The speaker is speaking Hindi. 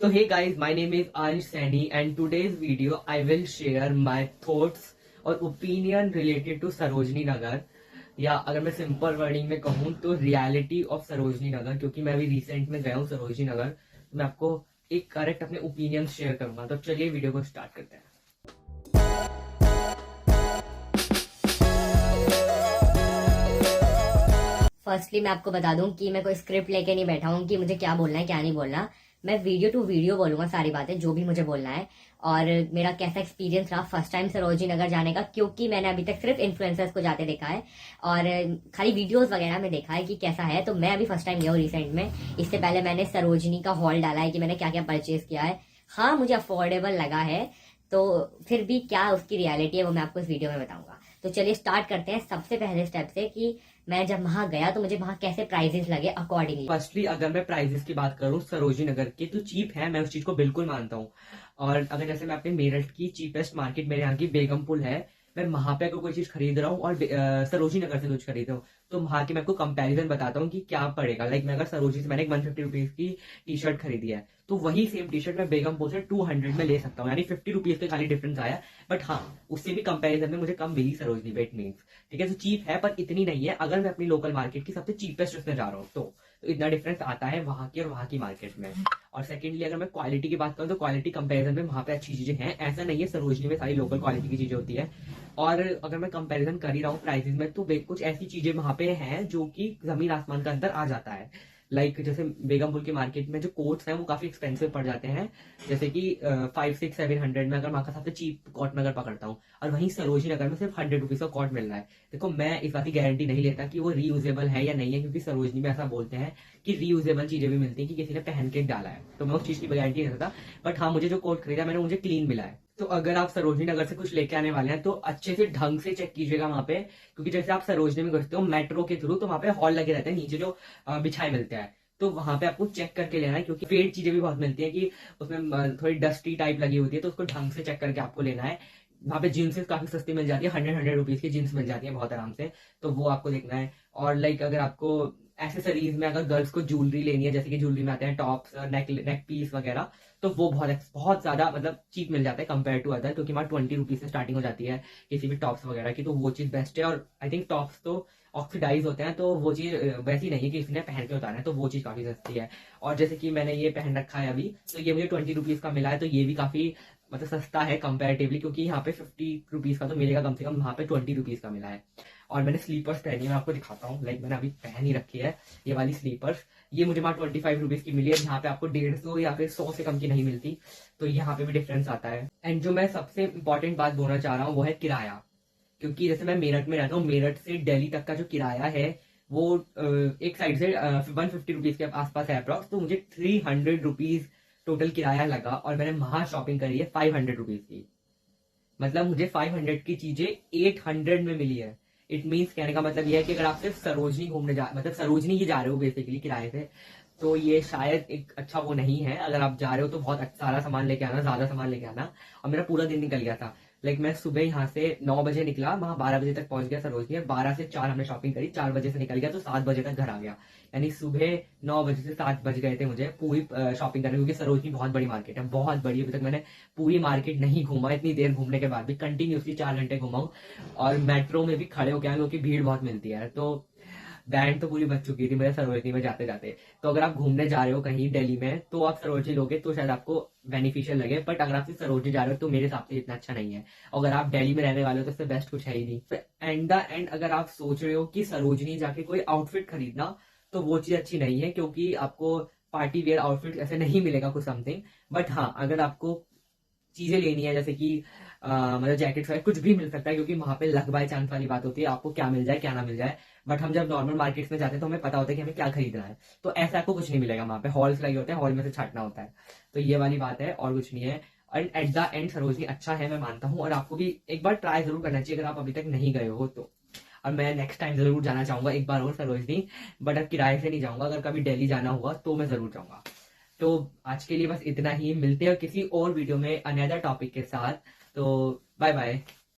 So hey guys, my name is Arish Sani and today's video I will share my thoughts और opinion related to Sarojini Nagar, या अगर मैं सिंपल वर्डिंग में कहूँ तो रियलिटी ऑफ सरोजनी नगर, क्योंकि मैं अभी रिसेंट में गया हूँ सरोजनी नगर। तो मैं आपको एक करेक्ट अपने ओपिनियन शेयर करूंगा। तो चलिए वीडियो को स्टार्ट करते हैं। फर्स्टली मैं आपको बता दूं कि मैं कोई स्क्रिप्ट लेके नहीं बैठा हूं कि मुझे क्या बोलना है क्या नहीं बोलना। मैं वीडियो टू वीडियो बोलूंगा सारी बातें जो भी मुझे बोलना है, और मेरा कैसा एक्सपीरियंस रहा फर्स्ट टाइम सरोजनी नगर जाने का, क्योंकि मैंने अभी तक सिर्फ इन्फ्लुएंसर्स को जाते देखा है और खाली वीडियोस वगैरह में देखा है कि कैसा है। तो मैं अभी फर्स्ट टाइम गया हूँ रिसेंट में। इससे पहले मैंने सरोजनी का हॉल डाला है कि मैंने क्या क्या परचेज किया है। हाँ, मुझे अफोर्डेबल लगा है, तो फिर भी क्या उसकी रियलिटी है वो मैं आपको इस वीडियो में बताऊंगा। तो चलिए स्टार्ट करते हैं सबसे पहले स्टेप से कि मैं जब वहां गया तो मुझे वहां कैसे प्राइजेस लगे अकॉर्डिंगली। फर्स्टली अगर मैं प्राइजेस की बात करूँ सरोजनी नगर की, तो चीप है, मैं उस चीज को बिल्कुल मानता हूँ। और अगर जैसे मैं अपने मेरठ की चीपेस्ट मार्केट मेरे यहाँ की बेगमपुल है, मैं वहां पे अगर कोई चीज खरीद रहा हूँ और सरोजनी नगर से कुछ खरीद रहा हूँ, तो वहां की मैं आपको कंपैरिजन बताता हूँ कि क्या पड़ेगा। लाइक मैं अगर सरोजनी से मैंने 150 रुपीज की टी शर्ट खरीदी है, तो वही सेम टी शर्ट मैं बेगमपुर से 200 में ले सकता हूँ, यानी 50 रुपीज के खाली डिफरेंस आया। बट हाँ, उससे भी कंपैरिजन में मुझे कम मिली सरोजनी पे, इट मीन्स ठीक है। तो चीप है पर इतनी नहीं है अगर मैं अपनी लोकल मार्केट की सबसे चीपेस्ट उसमें जा रहा हूँ तो इतना डिफरेंस आता है वहां की और वहां की मार्केट में। और सेकेंडली अगर मैं क्वालिटी की बात करूँ तो क्वालिटी कंपैरिजन में वहां पे अच्छी चीजें हैं, ऐसा नहीं है सरोजनी में सारी लोकल क्वालिटी की चीजें होती है। और अगर मैं कंपैरिजन कर ही रहा हूँ प्राइसेस में, तो कुछ ऐसी चीजें वहां पे हैं जो कि जमीन आसमान का अंतर आ जाता है। लाइक जैसे बेगमपुल की मार्केट में जो कोट्स हैं वो काफी एक्सपेंसिव पड़ जाते हैं, जैसे कि 500-600-700 में अगर वहां का सबसे चीप कॉट में अगर पकड़ता हूँ, और वहीं सरोजनी नगर में सिर्फ 100 रुपीज का कॉट मिल रहा है। देखो मैं इस बात की गारंटी नहीं लेता कि वो रीयूजेबल है या नहीं है, क्योंकि सरोजनी में ऐसा बोलते हैं कि रीयूजेबल चीजें भी मिलती है कि किसी ने पहन के डाला है, तो मैं उस चीज की गारंटी नहीं देता। बट हाँ, मुझे जो कोट खरीदा मैंने मुझे क्लीन मिला है। तो अगर आप सरोजनी नगर से कुछ लेके आने वाले हैं तो अच्छे से ढंग से चेक कीजिएगा वहां पे, क्योंकि जैसे आप सरोजनी में घुसते हो मेट्रो के थ्रू, तो वहां पे हॉल लगे रहते हैं नीचे जो बिछाए मिलते हैं, तो वहां पे आपको चेक करके लेना है, क्योंकि फेड चीजें भी बहुत मिलती है कि उसमें थोड़ी डस्टी टाइप लगी होती है, तो उसको ढंग से चेक करके आपको लेना है। वहां पे जीन्स काफी सस्ती मिल जाती है, 100 रुपीज की जीन्स मिल जाती है बहुत आराम से, तो वो आपको देखना है। और लाइक अगर आपको एसेसरीज में अगर गर्ल्स को ज्वेलरी लेनी है, जैसे कि ज्वेलरी में आते हैं टॉप्स, नेक पीस वगैरह, तो वो बहुत ज्यादा मतलब चीप मिल जाता है कंपेयर टू अदर, क्योंकि हमारा 20 रुपीज से स्टार्टिंग हो जाती है किसी भी टॉप्स वगैरह की, तो वो चीज बेस्ट है। और आई थिंक टॉप्स तो ऑक्सीडाइज होते हैं, तो वो चीज वैसी नहीं है कि इसने पहन के उतारा है, तो वो चीज काफी सस्ती है। और जैसे कि मैंने ये पहन रखा है अभी, तो ये मुझे 20 रुपीज का मिला है, तो ये भी काफी मतलब सस्ता है कंपैरेटिवली, क्योंकि यहाँ पे 50 रुपीज का तो मिलेगा कम से कम, वहां पे 20 रुपीज का मिला है। और मैंने स्लीपर्स पहनी है, मैं आपको दिखाता हूँ। लाइक मैंने अभी पहन ही रखी है ये वाली स्लीपर्स, ये मुझे वहां 25 रुपीज की मिली है, जहाँ पे आपको 150 या फिर 100 से कम की नहीं मिलती, तो यहाँ पे भी डिफरेंस आता है। एंड जो मैं सबसे इंपॉर्टेंट बात बोलना चाह रहा हूँ वो है किराया, क्योंकि जैसे मैं मेरठ में रहता हूँ, मेरठ से दिल्ली तक का जो किराया है वो एक साइड से 150 रुपीज के आसपास है अप्रॉक्स, तो मुझे 300 रुपीज टोटल किराया लगा, और मैंने वहां शॉपिंग करी है 500 रुपीज की। मतलब मुझे 500 की चीजें 800 में मिली है। इट मीन्स कहने का मतलब यह है कि अगर आप सिर्फ सरोजनी घूमने जा मतलब सरोजनी ही जा रहे हो बेसिकली किराए से, तो ये शायद एक अच्छा वो नहीं है। अगर आप जा रहे हो तो बहुत सारा सामान लेके आना, ज्यादा सामान लेके आना। और मेरा पूरा दिन निकल गया था। लाइक मैं सुबह यहाँ से 9 बजे निकला, वहां 12 बजे तक पहुंच गया सरोजनी, 12 से 4 हमने शॉपिंग करी, 4 बजे से निकल गया तो 7 बजे तक घर आ गया। यानी सुबह 9 बजे से 7 बज गए थे मुझे पूरी शॉपिंग करने, क्योंकि सरोजनी बहुत बड़ी मार्केट है, बहुत बड़ी। अभी तक मैंने पूरी मार्केट नहीं घूमा, इतनी देर घूमने के बाद भी कंटिन्यूसली 4 घंटे घुमा हूँ। और मेट्रो में भी खड़े हो गया, क्योंकि भीड़ बहुत मिलती है, तो बैंड तो पूरी बच चुकी थी मेरे सरोजनी में जाते जाते। तो अगर आप घूमने जा रहे हो कहीं दिल्ली में, तो आप सरोजनी लोगे तो शायद आपको बेनिफिशियल लगे, बट अगर आप सिर्फ सरोजनी जा रहे हो तो मेरे हिसाब से इतना अच्छा नहीं है। अगर आप दिल्ली में रहने वाले हो तो इससे बेस्ट कुछ है ही नहीं। एंड द एंड अगर आप सोच रहे हो कि सरोजनी जाके कोई आउटफिट खरीदना, तो वो चीज अच्छी नहीं है, क्योंकि आपको पार्टी वेयर आउटफिट ऐसे नहीं मिलेगा कुछ समथिंग। बट हाँ, अगर आपको चीजें लेनी है, जैसे कि मतलब जैकेट वगैरह कुछ भी मिल सकता है, क्योंकि वहां पे लक बाय चांस वाली बात होती है, आपको क्या मिल जाए क्या ना मिल जाए। बट हम जब नॉर्मल मार्केट्स में जाते हैं तो हमें पता होता है कि हमें क्या खरीदना है, तो ऐसा आपको कुछ नहीं मिलेगा। वहां पे हॉल्स लगे होते हैं, हॉल में से छाटना होता है, तो ये वाली बात है और कुछ नहीं है। And at the end Sarojini अच्छा है, मैं मानता हूँ, और आपको भी एक बार ट्राई जरूर करना चाहिए अगर आप अभी तक नहीं गए हो तो। और मैं नेक्स्ट टाइम जरूर जाना चाहूंगा एक बार और सरोजनी, बट अब किराए से नहीं जाऊंगा, अगर कभी दिल्ली जाना हुआ तो मैं जरूर जाऊंगा। तो आज के लिए बस इतना ही, मिलते हैं किसी और वीडियो में अनदर टॉपिक के साथ। तो बाय बाय।